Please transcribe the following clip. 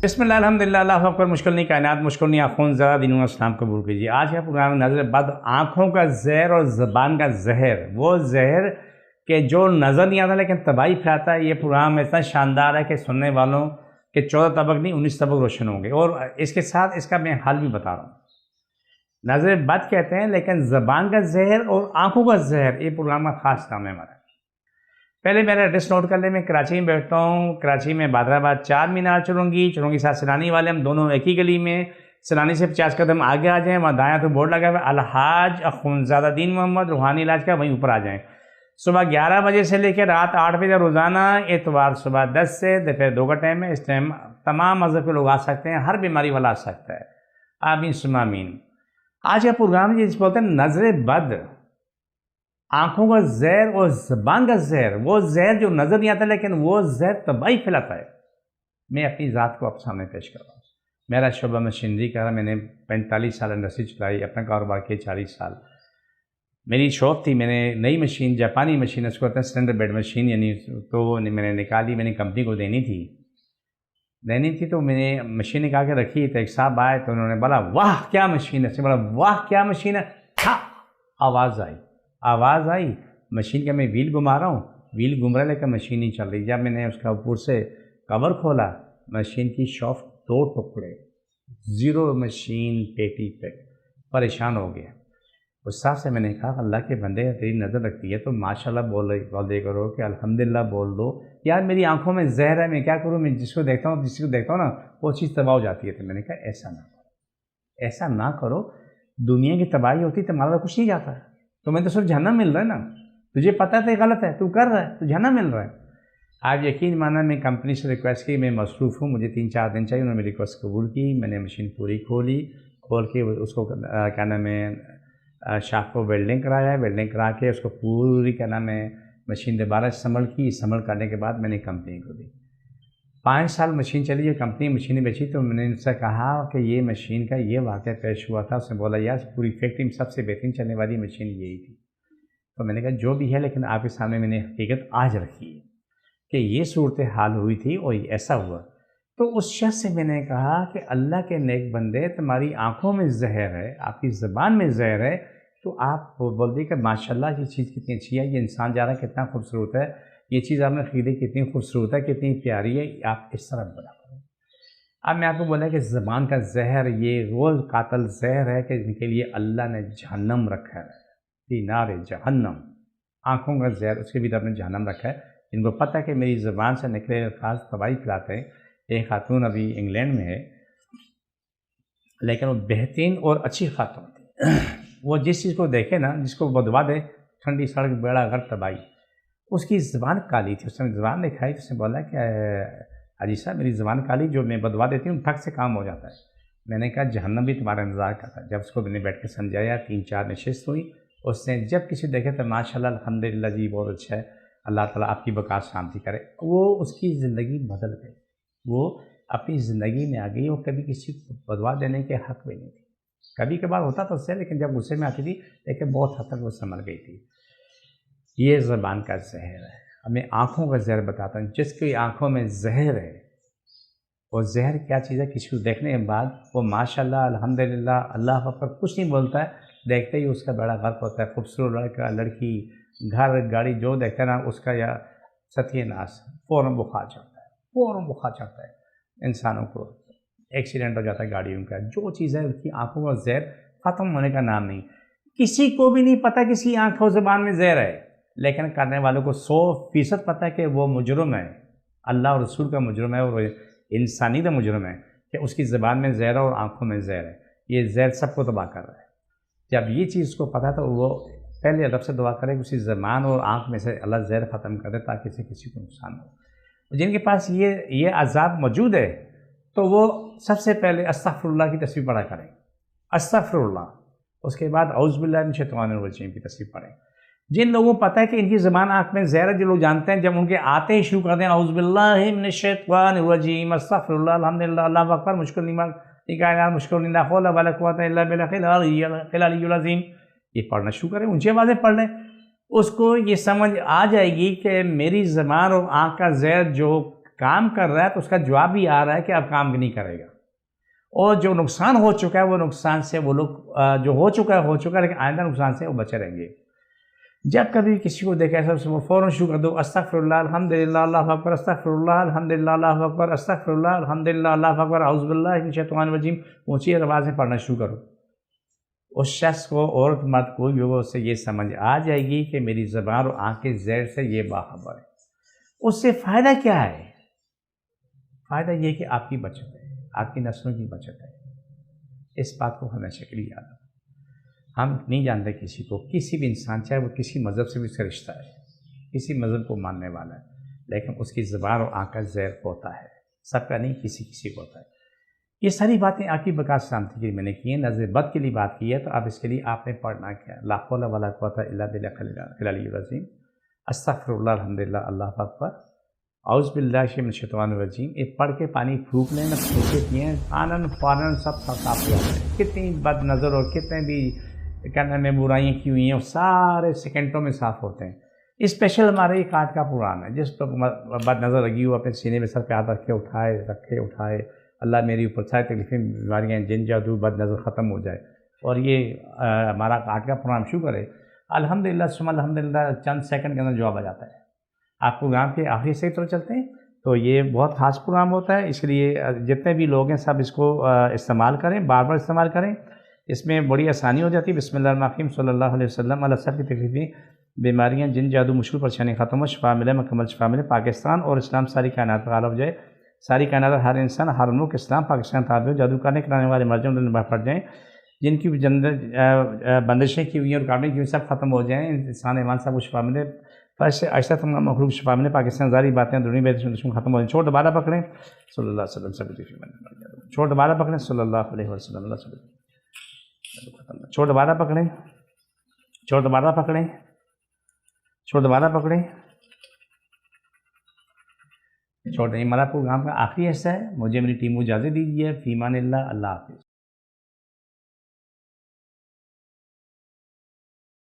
بسم اللہ الحمدللہ اللہ اکبر، مشکل نہیں کائنات مشکل نہیں آنکھوں زیادہ دنوں اسلام قبول کیجیے۔ آج کا پروگرام نظر بد، آنکھوں کا زہر اور زبان کا زہر، وہ زہر کہ جو نظر نہیں آتا لیکن تباہی پھیلاتا ہے۔ یہ پروگرام اتنا شاندار ہے کہ سننے والوں کے 14 طبق نہیں 19 طبق روشن ہوں گے، اور اس کے ساتھ اس کا میں حل بھی بتا رہا ہوں۔ نظر بد کہتے ہیں لیکن زبان کا زہر اور آنکھوں کا زہر، یہ پروگرام کا خاص نام ہے ہمارا۔ پہلے میرا ایڈریس نوٹ کر لیں، میں کراچی میں بیٹھتا ہوں، کراچی میں بادر آباد 4 مینار چرونگی ساتھ سیلانی والے، ہم دونوں ایک ہی گلی میں، سیلانی سے 50 قدم آگے آ جائیں، وہاں دایاں تو بورڈ لگا ہوا ہے الحاج اخونزادہ دین محمد روحانی علاج کا، وہیں اوپر آ جائیں۔ صبح 11 بجے سے لے کے رات 8 بجے روزانہ، اتوار صبح 10 سے دوپہر 2 کا ٹائم ہے۔ اس ٹائم تمام مذہب کے لوگ آ سکتے ہیں، ہر بیماری والا آ سکتا ہے۔ آمین ثم آمین۔ آج کا پروگرام جس بولتے ہیں نظر بد، آنکھوں کا زہر اور زبان کا زہر، وہ زہر جو نظر نہیں آتا لیکن وہ زہر تباہی پھیلاتا ہے۔ میں اپنی ذات کو آپ سامنے پیش کر رہا ہوں۔ میرا شعبہ مشینری کا ہے، میں نے 45 سال انڈسٹری چلائی، اپنا کاروبار کیا 40 سال۔ میری شاپ تھی، میں نے نئی مشین، جاپانی مشین اس کو کہتے ہیں سلنڈر بیڈ مشین، یعنی تو وہ میں نے نکالی، میں نے کمپنی کو دینی تھی تو میں نے مشین نکال کے رکھی، تو ایک صاحب آئے تو انہوں نے بولا واہ کیا مشین ہے، سے بولا واہ کیا مشین ہے، تھا آواز آئی مشین کا، میں ویل گھما رہا ہوں، ویل گھوم رہا ہے لیکن مشین نہیں چل رہی۔ جب میں نے اس کا اوپر سے کور کھولا، مشین کی شافٹ 2 ٹکڑے، 0 مشین پیٹی پہ، پریشان ہو گیا۔ اس صاحب سے میں نے کہا اللہ کے بندے تیری نظر رکھتی ہے تو ماشاءاللہ بول دے کرو کہ الحمدللہ بول دو، یار میری آنکھوں میں زہر ہے، میں کیا کروں، میں جس کو دیکھتا ہوں نا وہ چیز تباہ ہو جاتی ہے۔ تو میں نے کہا ایسا نہ کرو، دنیا کی تباہی ہوتی تمہارا کچھ نہیں جاتا ہے، تمہیں تو صرف جہنم مل رہا ہے نا، تجھے پتہ ہے غلط ہے، تو کر رہا ہے تو جہنم مل رہا ہے۔ آپ یقین مانا، میں کمپنی سے ریکویسٹ کی، میں مصروف ہوں، مجھے 3-4 دن چاہیے، انہوں نے میری ریکویسٹ قبول کی، میں نے مشین پوری کھول کے اس کو کیا نام ہے شاپ کو ویلڈنگ کرایا، ویلڈنگ کرا کے اس کو پوری کیا نام ہے مشین دوبارہ اسمبل کرنے کے بعد میں نے کمپنی کو دی۔ 5 سال مشین چلی، جو کمپنی مشینیں بیچی، تو میں نے ان سے کہا کہ یہ مشین کا یہ واقعہ پیش ہوا تھا۔ اس نے بولا یار پوری فیکٹری میں سب سے بہترین چلنے والی مشین یہی تھی۔ تو میں نے کہا جو بھی ہے، لیکن آپ کے سامنے میں نے حقیقت آج رکھی ہے کہ یہ صورتحال ہوئی تھی اور ایسا ہوا۔ تو اس شخص سے میں نے کہا کہ اللہ کے نیک بندے، تمہاری آنکھوں میں زہر ہے، آپ کی زبان میں زہر ہے، تو آپ بول دیے کہ ماشاءاللہ یہ چیز کتنی اچھی ہے، یہ انسان جا رہا ہے کتنا خوبصورت ہے، یہ چیز آپ نے خریدی کتنی خوبصورت ہے، کتنی پیاری ہے، آپ اس طرح بنا کرو۔ اب میں آپ کو بولا کہ زبان کا زہر یہ روز قاتل زہر ہے کہ ان کے لیے اللہ نے جہنم رکھا ہے، فی نار جہنم۔ آنکھوں کا زہر، اس کے بھی رب نے جہنم رکھا ہے۔ جن کو پتہ ہے کہ میری زبان سے نکلے الفاظ تباہی پھیلاتے ہیں۔ ایک خاتون ابھی انگلینڈ میں ہے، لیکن وہ بہترین اور اچھی خاتون تھی۔ وہ جس چیز کو دیکھے نا، جس کو بدوا دے، ٹھنڈی سڑک بیڑا غرق تباہی، اس کی زبان کالی تھی۔ اس نے زبان دکھائی، اس نے بولا کہ حاجی صاحب میری زبان کالی، جو میں بدوا دیتی ہوں ٹھک سے کام ہو جاتا ہے۔ میں نے کہا جہنم بھی تمہارا انتظار کرتا ہے۔ جب اس کو میں نے بیٹھ کے سمجھایا، 3-4 نشست ہوئی، اس نے جب کسی دیکھے تو ماشاءاللہ الحمدللہ جی بہت اچھا ہے، اللہ تعالیٰ آپ کی بقا سلامتی کرے، وہ اس کی زندگی بدل گئی، وہ اپنی زندگی میں آ گئی، وہ کبھی کسی کو بدوا دینے کے حق میں نہیں تھی۔ کبھی کبھار ہوتا تو اس سے، لیکن جب غصے میں آتی تھی، لیکن بہت حد تک وہ سنبھل گئی تھی۔ یہ زبان کا زہر ہے۔ اب میں آنکھوں کا زہر بتاتا ہوں۔ جس کی آنکھوں میں زہر ہے، اور زہر کیا چیز ہے، کسی کو دیکھنے کے بعد وہ ماشاءاللہ الحمدللہ اللہ اکبر کچھ نہیں بولتا ہے، دیکھتے ہی اس کا بیڑا غرق ہوتا ہے۔ خوبصورت لڑکا، لڑکی، گھر، گاڑی جو دیکھتا ہے نا، اس کا یا ستیہ ناش، فوراً بخار چڑھتا ہے انسانوں کو، ایکسیڈنٹ ہو جاتا ہے گاڑیوں کا۔ جو چیز ہے، اس کی آنکھوں کا زہر ختم ہونے کا نام نہیں۔ کسی کو بھی نہیں پتہ کسی آنکھوں زبان میں زہر ہے، لیکن کرنے والوں کو 100% پتہ ہے کہ وہ مجرم ہے، اللہ اور رسول کا مجرم ہے، اور انسانی کا مجرم ہے کہ اس کی زبان میں زہر ہے اور آنکھوں میں زہر ہے۔ یہ زہر سب کو تباہ کر رہا ہے۔ جب یہ چیز کو پتہ تو وہ پہلے رب سے دعا کرے کہ اسی زبان اور آنکھ میں سے اللہ زہر ختم کر دے، تاکہ اسے کسی کو نقصان ہو۔ جن کے پاس یہ عذاب موجود ہے، تو وہ سب سے پہلے استغفر اللہ کی تسبیح پڑھا کریں، استغفر اللہ، اس کے بعد اعوذ باللہ من الشیطان الرجیم کی تسبیح پڑھیں۔ جن لوگوں کو پتہ ہے کہ ان کی زبان آنکھ میں زہر ہے، جو لوگ جانتے ہیں، جب ان کے آتے ہی شروع کر دیں اعوذ باللہ من الشیطان الرجیم، استغفر اللہ، الحمدللہ، اللہ اکبر، مشکل نہیں کائنات مشکل نہیں، لا حول ولا قوت الا باللہ العلی العظیم، یہ پڑھنا شروع کریں، اونچی آوازیں پڑھ لیں۔ اس کو یہ سمجھ آ جائے گی کہ میری زبان اور آنکھ کا زہر جو کام کر رہا ہے تو اس کا جواب بھی آ رہا ہے کہ اب کام نہیں کرے گا، اور جو نقصان ہو چکا ہے وہ نقصان سے وہ لوگ جو ہو چکا ہے لیکن آئندہ نقصان سے وہ بچے رہیں گے۔ جب کبھی کسی کو دیکھا ایسا وہ فوراً شروع کر دو استغفر اللہ الحمدللہ اللہ اکبر، استغفر اللہ الحمدللہ اللہ اکبر، استغفر اللہ الحمدللہ اللہ اکبر، اعوذ باللہ من الشیطان الرجیم، اونچی آواز میں پڑھنا شروع کرو۔ اس شخص کو، عورت مرد کوئی بھی ہو، اس سے یہ سمجھ آ جائے گی کہ میری زبان اور آنکھ کے زہر سے یہ باخبر ہے۔ اس سے فائدہ کیا ہے؟ فائدہ یہ کہ آپ کی بچت ہے، آپ کی نسلوں کی بچت ہے۔ اس بات کو ہمیشہ کے لیے یاد رکھیں۔ ہم نہیں جانتے کسی کو، کسی بھی انسان، چاہے وہ کسی مذہب سے بھی اس کا رشتہ ہے، کسی مذہب کو ماننے والا ہے، لیکن اس کی زبان اور آنکھ کا زہر ہوتا ہے، سب کا نہیں، کسی کو ہوتا ہے۔ یہ ساری باتیں آپ کی بقا سلامتی کے لیے میں نے کی ہیں، نظر بد کے لیے بات کی ہے، تو اب اس کے لیے آپ نے پڑھنا کیا ہے؟ لا حول ولا قوت الا باللہ العلی العظیم، استغفر اللہ الحمدللہ اللہ اکبر، اعوذ باللہ من الشیطان الرجیم۔ یہ پڑھ کے پانی پھونک لیں، نہ پھونکے پئیں، آنن فارن سب صاف ہو جاتے ہیں۔ کتنی بد نظر اور کتنے بھی کیا نام ہے برائیاں کی ہوئی ہیں، وہ سارے سیکنڈوں میں صاف ہوتے ہیں۔ اسپیشل ہمارے ایک آج کا قرآن ہے، جس پر بد نظر لگی ہو اپنے سینے میں سر پہ ہاتھ رکھے اٹھائے، اللہ میری اوپر ساری تکلیفیں، بیماریاں، جن جادو، بد نظر ختم ہو جائے، اور یہ ہمارا آج کا پروگرام شروع کرے الحمدللہ ثم الحمدللہ، چند سیکنڈ کے اندر جواب آ جاتا ہے۔ آپ پروگرام کے آخری سے طرف چلتے ہیں تو یہ بہت خاص پروگرام ہوتا ہے، اس لیے جتنے بھی لوگ ہیں سب اس کو استعمال کریں، بار بار استعمال کریں، اس میں بڑی آسانی ہو جاتی ہے۔ بسم اللہ الرحمن الرحیم، صلی اللہ علیہ وسلم، اللہ سب کی تکلیفیں، بیماریاں، جن جادو، مشکل پریشانی ختم ہو، شفا ملے، مکمل شفا ملے، پاکستان اور اسلام ساری کائنات پر غالب ہو جائے، ساری کائنات، ہر انسان، ہر ملک اسلام پاکستان تابع ہو، جادو کرنے کرانے والے مرجم نمبر پڑ جائیں، جن کی بندشیں کی ہوئی ہیں اور رکاوٹیں کی ہوئی سب ختم ہو جائیں، انسان ایمان سب کو شفا ملے، فرش ایسا تمام مخلوق شفا ملے، پاکستان ساری باتیں دنیا میں دشمن ختم ہو جائیں۔ چھوڑ دوبارہ پکڑیں، صلی اللہ علیہ وسلم، سب چھوڑ دوبارہ پکڑیں، صلی اللہ علیہ وسلم، اللہ صلی چھوڑ دوبارہ پکڑیں، چھوڑ دوبارہ پکڑیں، چھوڑ دوبارہ پکڑیں، چھوڑ دیں۔ ہمارا پروگرام کا آخری حصہ ہے، مجھے میری ٹیم کو اجازت دیجیے، فی امان اللہ، اللہ حافظ۔